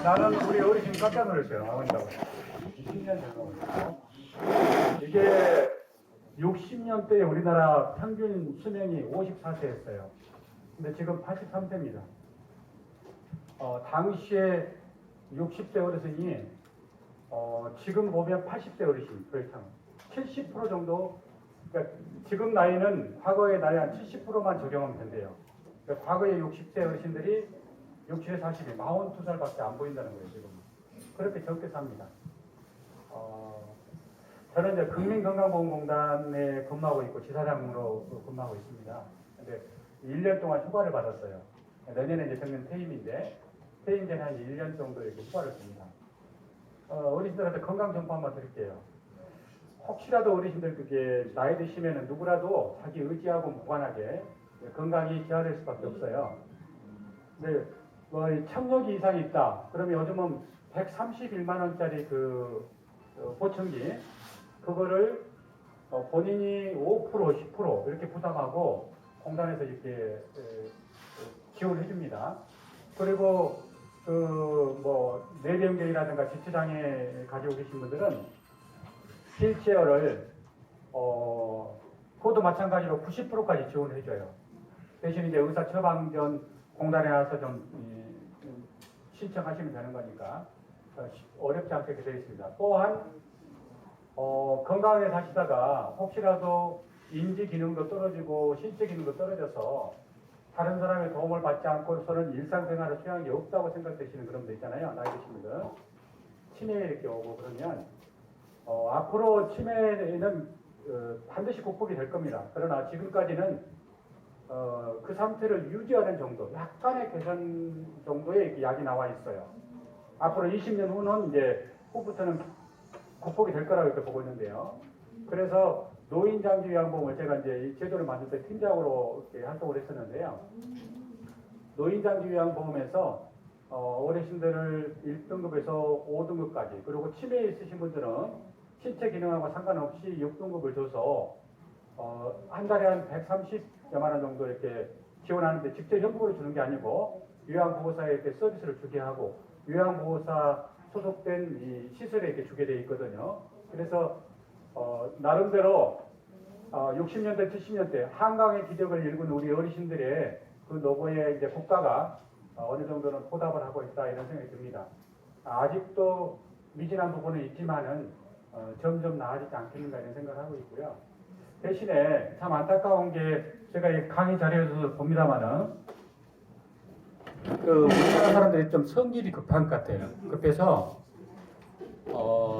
나는 우리 어르신 깜짝 놀랐어요. 나온다고. 20년 전에. 이게 60년대에 우리나라 평균 수명이 54세였어요. 근데 지금 83세입니다. 당시에 60대 어르신이 지금 보면 80대 어르신, 그렇죠. 70% 정도, 그러니까 지금 나이는 과거의 나이 한 70%만 적용하면 된대요. 그러니까 과거의 60대 어르신들이 60에 40에 42살밖에 안 보인다는 거예요, 지금. 그렇게 적게 삽니다. 저는 이제 국민건강보험공단에 근무하고 있고 지사장으로 근무하고 있습니다. 근데 1년 동안 휴가를 받았어요. 내년에 이제 정년 퇴임인데, 퇴임 전에 한 1년 정도 이렇게 휴가를 줍니다. 어르신들한테 건강 정보 한번 드릴게요. 혹시라도 어르신들 그게 나이 드시면은 누구라도 자기 의지하고 무관하게 건강이 저하될 수밖에 없어요. 근데 뭐 청력이 이상이 있다. 그러면 요즘은 131만 원짜리 그 보청기 그거를 본인이 5%, 10% 이렇게 부담하고 공단에서 이렇게 지원해 줍니다. 그리고 뭐 뇌병변이라든가 지체장애 가지고 계신 분들은 휠체어를 그것도 마찬가지로 90%까지 지원해 줘요. 대신 이제 의사 처방 전 공단에 와서 좀 신청하시면 되는 거니까 어렵지 않게 되어 있습니다. 또한 건강하게 사시다가 혹시라도 인지 기능도 떨어지고 신체 기능도 떨어져서 다른 사람의 도움을 받지 않고서는 일상생활을 수행한 게 없다고 생각되시는 그런 분들 있잖아요. 나이 드신 분들. 치매에 이렇게 오고 그러면 앞으로 치매는 반드시 극복이 될 겁니다. 그러나 지금까지는 그 상태를 유지하는 정도, 약간의 개선 정도의 약이 나와 있어요. 앞으로 20년 후는 이제 후부터는 극복이 될 거라고 이렇게 보고 있는데요. 그래서 노인장기요양보험을 제가 이제 이 제도를 만들 때 팀장으로 이렇게 활동을 했었는데요. 노인장기요양보험에서 어르신들을 1등급에서 5등급까지 그리고 치매에 있으신 분들은 신체 기능하고 상관없이 6등급을 줘서 한 달에 한 130여만 원 정도 이렇게 지원하는데 직접 현금으로 주는 게 아니고 요양보호사에 이렇게 서비스를 주게 하고 요양보호사 소속된 이 시설에 이렇게 주게 되어 있거든요. 그래서 나름대로 60년대, 70년대 한강의 기적을 일군 우리 어르신들의 그 노고에 이제 국가가 어느 정도는 보답을 하고 있다 이런 생각이 듭니다. 아직도 미진한 부분은 있지만은 점점 나아지지 않겠는가 이런 생각을 하고 있고요. 대신에 참 안타까운 게 제가 이 강의 자리에서 봅니다만은 우리나라 사람들이 좀 성질이 급한 것 같아요. 급해서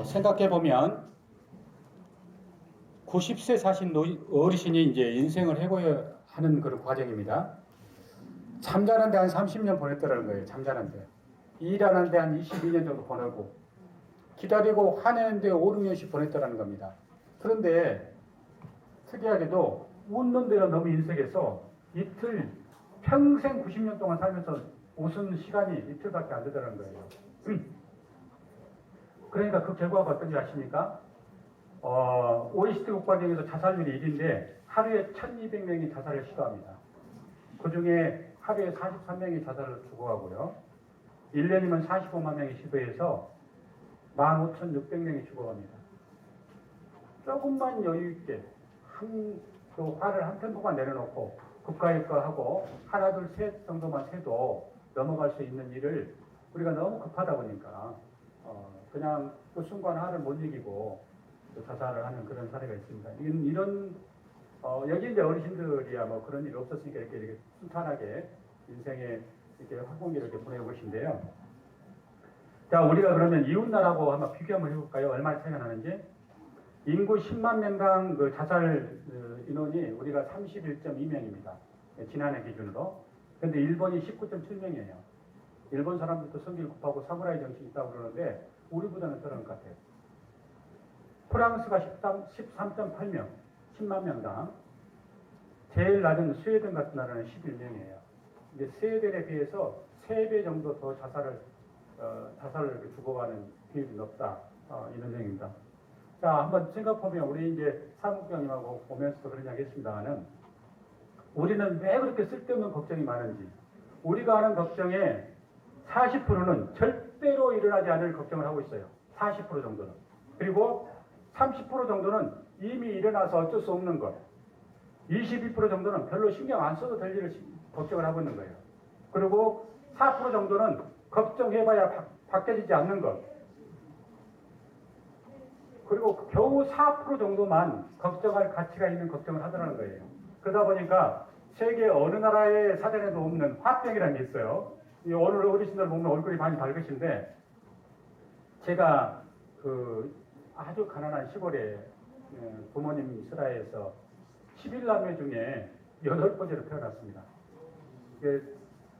생각해 보면 90세 사신 어르신이 이제 인생을 해고야 하는 그런 과정입니다. 잠자는데 한 30년 보냈더라는 거예요. 잠자는데 일하는데 한 22년 정도 보내고 기다리고 화내는데 5, 6년씩 보냈더라는 겁니다. 그런데 특이하게도 웃는 데는 너무 인색해서 이틀 평생 90년 동안 살면서 웃은 시간이 이틀밖에 안 되더라는 거예요. 그러니까 그 결과가 어떤지 아십니까? OECD 국가 중에서 자살률이 1인데 하루에 1200명이 자살을 시도합니다. 그 중에 하루에 43명이 자살을 죽어가고요. 1년이면 45만 명이 시도해서 15,600명이 죽어갑니다. 조금만 여유있게 또 화를 한 템포만 내려놓고 국가의 거 하고 하나 둘 셋 정도만 세도 넘어갈 수 있는 일을 우리가 너무 급하다 보니까 그냥 그 순간 화를 못 이기고 자살을 하는 그런 사례가 있습니다. 이런 여기 이제 어르신들이야 뭐 그런 일 없었으니까 이렇게 순탄하게 인생에 이렇게 학봉기를 이렇게 보내고 계신데요. 자, 우리가 그러면 이웃나라하고 한번 비교 한번 해볼까요? 얼마나 차이가 나는지. 인구 10만 명당 그 자살 인원이 우리가 31.2명입니다. 지난해 기준으로. 근데 일본이 19.7명이에요. 일본 사람들도 성질 급하고 사무라이 정신이 있다고 그러는데 우리보다는 그런 것 같아요. 프랑스가 13.8명, 10만 명당. 제일 낮은 스웨덴 같은 나라는 11명이에요. 이제 스웨덴에 비해서 3배 정도 더 자살을 죽어가는 비율이 높다. 이런 얘기입니다. 자, 한번 생각해보면 우리 이제 사무국장님하고 보면서도 그런 이야기 했습니다만은 우리는 왜 그렇게 쓸데없는 걱정이 많은지 우리가 하는 걱정에 40%는 절대로 일어나지 않을 걱정을 하고 있어요. 40% 정도는. 그리고 30% 정도는 이미 일어나서 어쩔 수 없는 것. 22% 정도는 별로 신경 안 써도 될 일을 걱정을 하고 있는 거예요. 그리고 4% 정도는 걱정해봐야 바뀌어지지 않는 것. 그리고 겨우 4% 정도만 걱정할 가치가 있는 걱정을 하더라는 거예요. 그러다 보니까 세계 어느 나라의 사전에도 없는 화병이라는 게 있어요. 오늘 어르신들 보면 얼굴이 많이 밝으신데, 제가 아주 가난한 시골에 부모님 슬하에서 11남매 중에 8번째로 태어났습니다.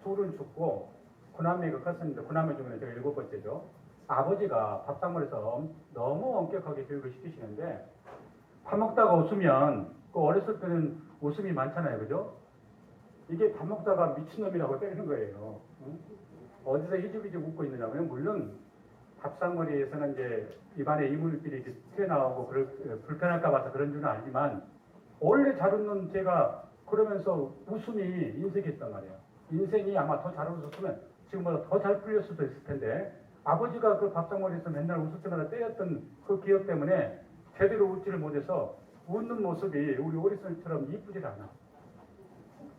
둘은 죽고 9남매가 컸었는데 9남매 중에 제가 7번째죠. 아버지가 밥상머리에서 너무 엄격하게 교육을 시키시는데, 밥 먹다가 웃으면, 어렸을 때는 웃음이 많잖아요. 그죠? 이게 밥 먹다가 미친놈이라고 때리는 거예요. 응? 어디서 희죽희죽 웃고 있느냐고요? 물론 밥상머리에서는 이제 입안에 이물질이 이렇게 튀어나오고 불편할까 봐서 그런 줄은 알지만, 원래 잘 웃는 제가 그러면서 웃음이 인색했단 말이에요. 인생이 아마 더 잘 웃었으면 지금보다 더 잘 풀렸을 수도 있을 텐데, 아버지가 그 밥상머리에서 맨날 웃을 때마다 때렸던 그 기억 때문에 제대로 웃지를 못해서 웃는 모습이 우리 오리손처럼 이쁘질 않아.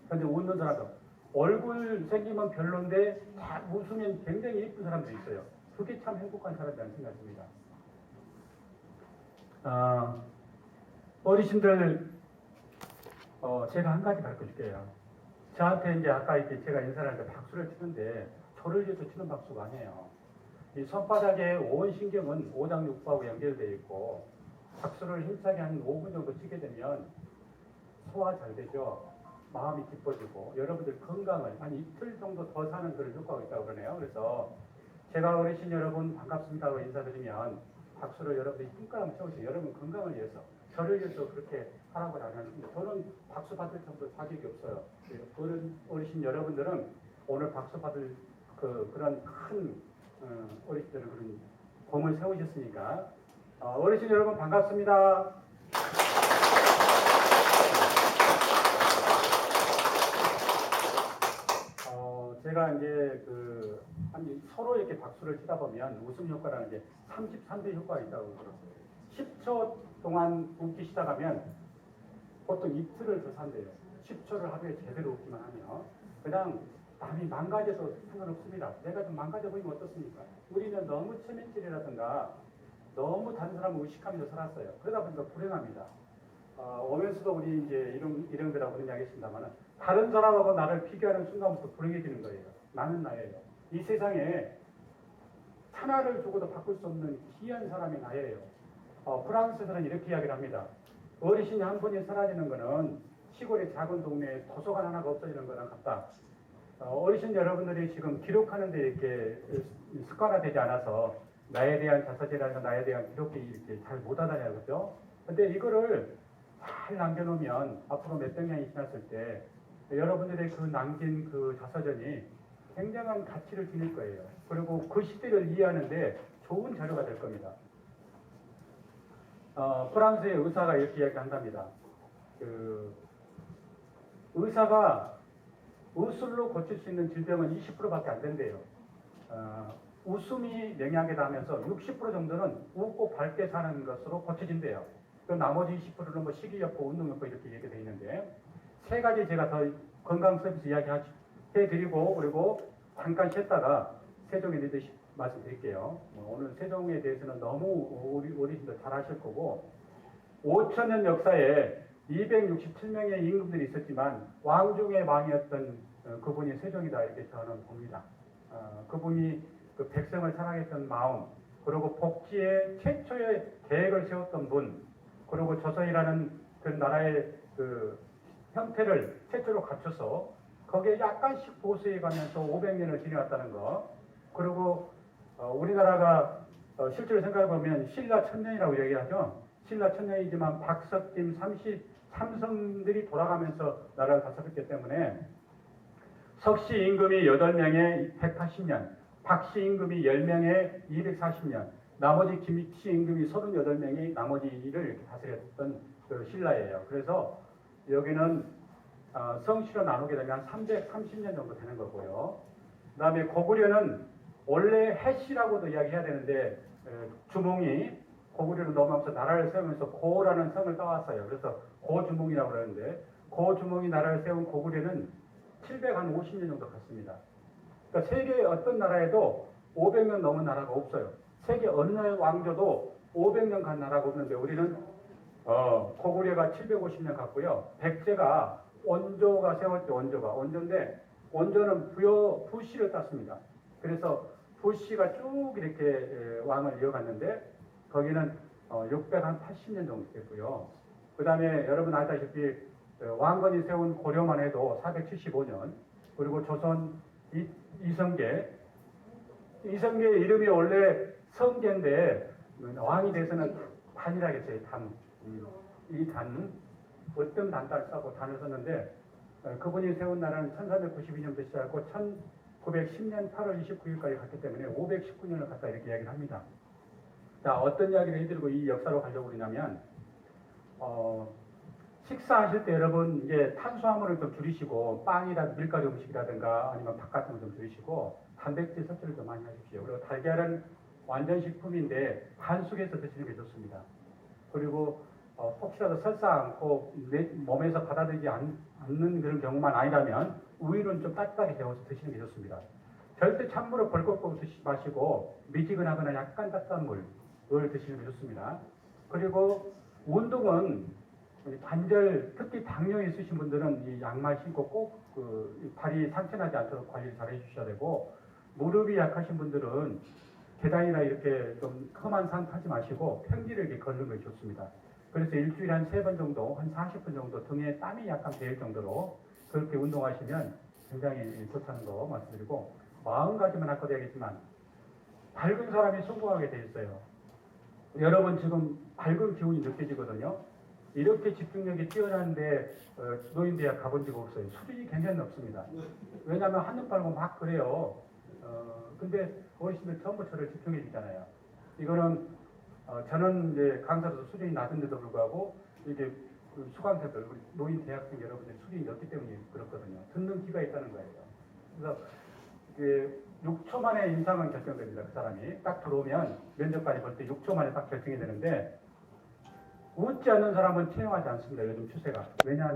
근데 웃는 사람도 얼굴 생기면 별론데 다 웃으면 굉장히 이쁜 사람들이 있어요. 그게 참 행복한 사람이라는 생각이 듭니다. 어르신들, 제가 한 가지 가르쳐 줄게요. 저한테 이제 아까 이렇게 제가 인사를 할 때 박수를 치는데, 저를 위해서 치는 박수가 아니에요. 이 손바닥에 온 신경은 오장육부하고 연결되어 있고, 박수를 힘차게 한 5분 정도 치게 되면 소화 잘 되죠. 마음이 기뻐지고 여러분들 건강을 한 이틀 정도 더 사는 그런 효과가 있다고 그러네요. 그래서 제가 어르신 여러분 반갑습니다 하고 인사드리면 박수를 여러분들이 힘껏 채우세요. 여러분 건강을 위해서, 저를 위해서 그렇게 하라고 안 하는데, 저는 박수 받을 정도 자격이 없어요. 어르신 여러분들은 오늘 박수 받을 그런 큰 어르신들은 그런 공을 세우셨으니까, 어르신 여러분 반갑습니다. 제가 이제 서로 이렇게 박수를 치다 보면 웃음 효과라는 게 33배 효과가 있다고 들었어요. 10초 동안 웃기 시작하면 보통 이틀을 더 산대요. 10초를 하루에 제대로 웃기만 하면. 그냥 남이 망가져도 상관없습니다. 내가 좀 망가져 보이면 어떻습니까? 우리는 너무 체면질이라든가 너무 다른 사람을 의식하면서 살았어요. 그러다 보니까 불행합니다. 오면서도 우리 이제 일형들하고 그런 이야기 했습니다만, 다른 사람하고 나를 비교하는 순간부터 불행해지는 거예요. 나는 나예요. 이 세상에 하나를 주고도 바꿀 수 없는 귀한 사람이 나예요. 프랑스에서는 이렇게 이야기를 합니다. 어르신이 한 분이 사라지는 것은 시골의 작은 동네에 도서관 하나가 없어지는 거랑 같다. 어르신 여러분들이 지금 기록하는데 이렇게 습관화되지 않아서 나에 대한 자서전이나 나에 대한 기록이 이렇게 잘 못하다냐, 그죠? 근데 이거를 잘 남겨놓으면 앞으로 몇백 년이 지났을 때 여러분들의 그 남긴 그 자서전이 굉장한 가치를 지닐 거예요. 그리고 그 시대를 이해하는데 좋은 자료가 될 겁니다. 프랑스의 의사가 이렇게 이야기한답니다. 의사가 의술로 고칠 수 있는 질병은 20%밖에 안 된대요. 웃음이 명약이다 하면서 60% 정도는 웃고 밝게 사는 것으로 고쳐진대요. 그 나머지 20%는 뭐 식이요법, 운동요법 이렇게 얘기되어 있는데, 세 가지 제가 더 건강 서비스 이야기 해드리고, 그리고 잠깐 쉬었다가 세종에 대해서 말씀드릴게요. 오늘 세종에 대해서는 너무 우리 어르신들 잘 아실 거고, 5,000년 역사에 267명의 임금들이 있었지만 왕중의 왕이었던 그분이 세종이다, 이렇게 저는 봅니다. 그분이 그 백성을 사랑했던 마음, 그리고 복지의 최초의 계획을 세웠던 분, 그리고 조선이라는 그 나라의 그 형태를 최초로 갖춰서 거기에 약간씩 보수해 가면서 500년을 지내왔다는 거, 그리고 우리나라가 실제로 생각해 보면 신라 천년이라고 얘기하죠. 신라 천년이지만 박석김, 삼성들이 돌아가면서 나라를 다스렸기 때문에 석씨 임금이 8명에 180년, 박씨 임금이 10명에 240년, 나머지 김씨 임금이 38명이 나머지 일을 이렇게 다스렸던 그 신라예요. 그래서 여기는 성씨로 나누게 되면 330년 정도 되는 거고요. 그다음에 고구려는 원래 해시라고도 이야기해야 되는데 주몽이 고구려로 넘어가면서 나라를 세우면서 고라는 성을 따왔어요. 그래서 고주몽이라고 그러는데 고주몽이 나라를 세운 고구려는 750년 정도 갔습니다. 그러니까 세계 어떤 나라에도 500년 넘은 나라가 없어요. 세계 어느 왕조도 500년 간 나라가 없는데 우리는 고구려가 750년 갔고요. 백제가 원조가 세웠죠. 원조인데 원조는 부씨를 땄습니다. 그래서 부씨가 쭉 이렇게 왕을 이어갔는데 거기는 680년 정도 됐고요. 그 다음에 여러분 알다시피 왕건이 세운 고려만 해도 475년, 그리고 조선 이성계의 이름이 원래 성계인데 왕이 돼서는 단이라고 했어요. 이 단, 어떤 단자를 써고 단을 썼는데 그분이 세운 나라는 1392년부터 시작하고 1910년 8월 29일까지 갔기 때문에 519년을 갔다 이렇게 이야기를 합니다. 자, 어떤 이야기를 해드리고 이 역사로 가려고 그러냐면 식사하실 때 여러분 이제 탄수화물을 좀 줄이시고 빵이라든가 밀가루 음식이라든가 아니면 밥 같은 거 좀 줄이시고 단백질 섭취를 좀 많이 하십시오. 그리고 달걀은 완전 식품인데 한숙에서 드시는 게 좋습니다. 그리고 혹시라도 설사 않고 내 몸에서 받아들이지 않는 그런 경우만 아니라면 우유는 좀 따뜻하게 데워서 드시는 게 좋습니다. 절대 찬물을 벌컥 드시지 마시고 미지근하거나 약간 따뜻한 물을 드시는 게 좋습니다. 그리고 운동은 관절, 특히 당뇨 있으신 분들은 이 양말 신고 꼭 그 발이 상처나지 않도록 관리를 잘 해주셔야 되고, 무릎이 약하신 분들은 계단이나 이렇게 좀 험한 산 타지 마시고 평지를 이렇게 걷는 것이 좋습니다. 그래서 일주일에 한 3번 정도, 한 40분 정도 등에 땀이 약간 배일 정도로 그렇게 운동하시면 굉장히 좋다는 거 말씀드리고, 마음가짐은 아까도 얘기했지만 밝은 사람이 성공하게 돼 있어요. 여러분 지금 밝은 기운이 느껴지거든요. 이렇게 집중력이 뛰어난데 노인대학 가본 적 없어요. 수준이 굉장히 높습니다. 왜냐하면 한눈 팔고 막 그래요. 근데 어르신들 전부 저를 집중해 주잖아요. 이거는 저는 이제 강사로서 수준이 낮은데도 불구하고 이게 수강생들, 우리 노인 대학생 여러분들 수준이 높기 때문에 그렇거든요. 듣는 귀가 있다는 거예요. 그래서 이게 6초 만에 인상은 결정됩니다. 그 사람이 딱 들어오면 면접관이 볼 때 6초 만에 딱 결정이 되는데, 웃지 않는 사람은 채용하지 않습니다. 요즘 추세가. 왜냐하면